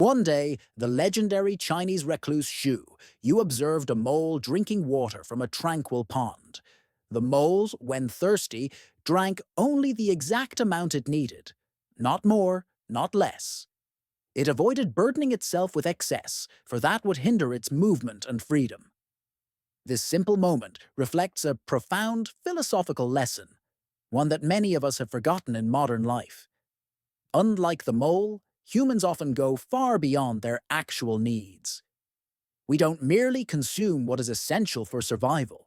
One day, the legendary Chinese recluse Xu, you observed a mole drinking water from a tranquil pond. The mole, when thirsty, drank only the exact amount it needed. Not more, not less. It avoided burdening itself with excess, for that would hinder its movement and freedom. This simple moment reflects a profound philosophical lesson, one that many of us have forgotten in modern life. Unlike the mole, humans often go far beyond their actual needs. We don't merely consume what is essential for survival.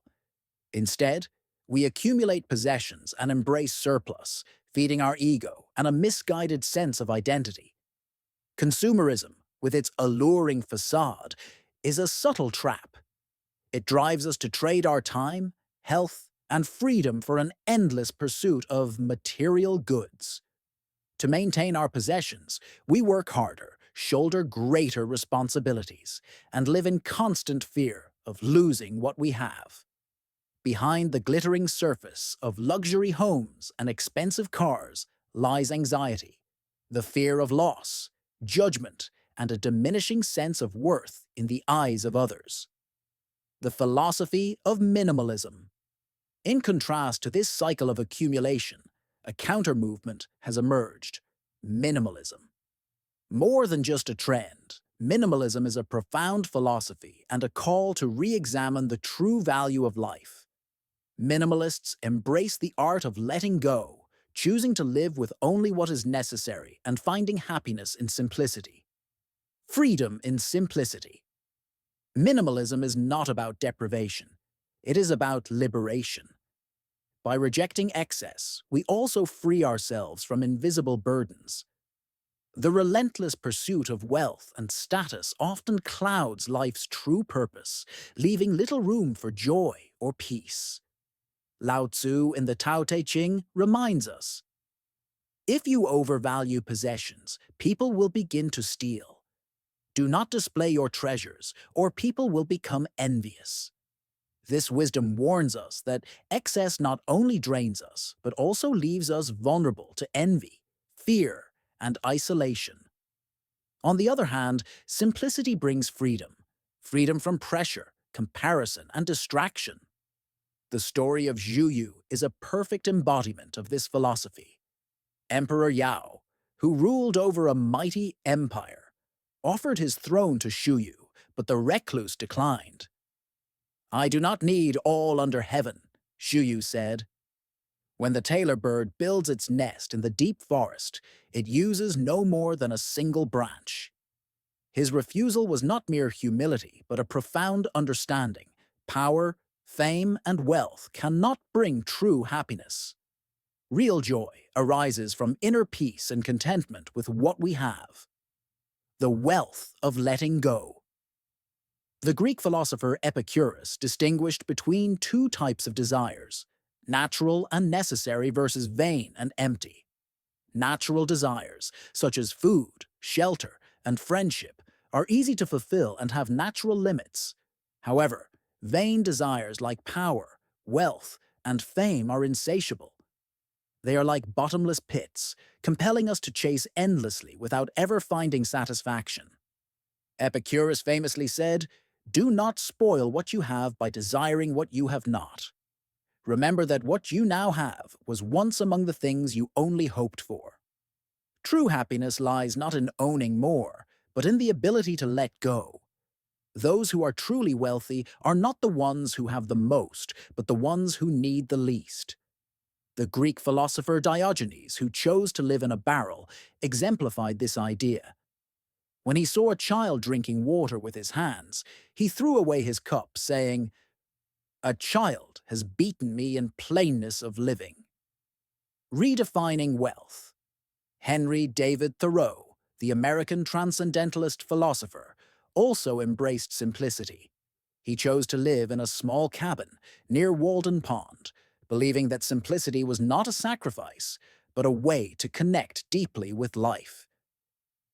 Instead, we accumulate possessions and embrace surplus, feeding our ego and a misguided sense of identity. Consumerism, with its alluring facade, is a subtle trap. It drives us to trade our time, health, and freedom for an endless pursuit of material goods. To maintain our possessions, we work harder, shoulder greater responsibilities, and live in constant fear of losing what we have. Behind the glittering surface of luxury homes and expensive cars lies anxiety, the fear of loss, judgment, and a diminishing sense of worth in the eyes of others. The philosophy of minimalism. In contrast to this cycle of accumulation, a counter-movement has emerged: minimalism. More than just a trend, minimalism is a profound philosophy and a call to re-examine the true value of life. Minimalists embrace the art of letting go, choosing to live with only what is necessary and finding happiness in simplicity. Freedom in simplicity. Minimalism is not about deprivation. It is about liberation. By rejecting excess, we also free ourselves from invisible burdens. The relentless pursuit of wealth and status often clouds life's true purpose, leaving little room for joy or peace. Lao Tzu in the Tao Te Ching reminds us, "If you overvalue possessions, people will begin to steal. Do not display your treasures, or people will become envious." This wisdom warns us that excess not only drains us, but also leaves us vulnerable to envy, fear, and isolation. On the other hand, simplicity brings freedom. Freedom from pressure, comparison, and distraction. The story of Zhu Yu is a perfect embodiment of this philosophy. Emperor Yao, who ruled over a mighty empire, offered his throne to Xu Yu, but the recluse declined. "I do not need all under heaven," Xu Yu said. When the tailor bird builds its nest in the deep forest, it uses no more than a single branch. His refusal was not mere humility, but a profound understanding. Power, fame, and wealth cannot bring true happiness. Real joy arises from inner peace and contentment with what we have. The wealth of letting go. The Greek philosopher Epicurus distinguished between two types of desires: natural and necessary versus vain and empty. Natural desires, such as food, shelter, and friendship, are easy to fulfill and have natural limits. However, vain desires like power, wealth, and fame are insatiable. They are like bottomless pits, compelling us to chase endlessly without ever finding satisfaction. Epicurus famously said, "Do not spoil what you have by desiring what you have not. Remember that what you now have was once among the things you only hoped for." True happiness lies not in owning more, but in the ability to let go. Those who are truly wealthy are not the ones who have the most, but the ones who need the least. The Greek philosopher Diogenes, who chose to live in a barrel, exemplified this idea. When he saw a child drinking water with his hands, he threw away his cup, saying, "A child has beaten me in plainness of living." Redefining wealth. Henry David Thoreau, the American transcendentalist philosopher, also embraced simplicity. He chose to live in a small cabin near Walden Pond, believing that simplicity was not a sacrifice, but a way to connect deeply with life.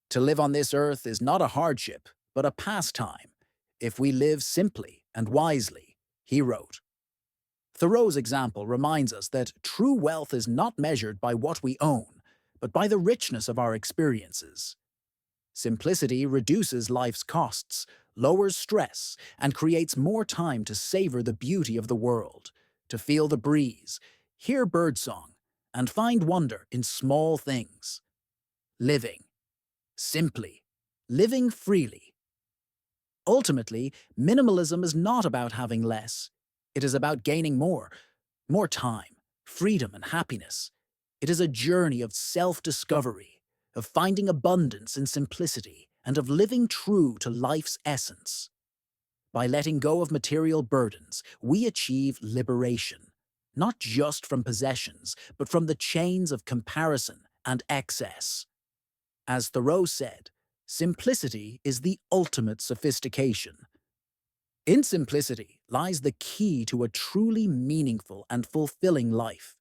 To live on this earth is not a hardship, but a pastime, if we live simply and wisely, he wrote. Thoreau's example reminds us that true wealth is not measured by what we own, but by the richness of our experiences. Simplicity reduces life's costs, lowers stress, and creates more time to savor the beauty of the world, to feel the breeze, hear birdsong, and find wonder in small things. Living. Simply. Living freely. Ultimately, minimalism is not about having less. It is about gaining more time, freedom, and happiness. It is a journey of self-discovery, of finding abundance in simplicity, and of living true to life's essence. By letting go of material burdens, we achieve liberation, not just from possessions, but from the chains of comparison and excess. As Thoreau said, simplicity is the ultimate sophistication. In simplicity lies the key to a truly meaningful and fulfilling life.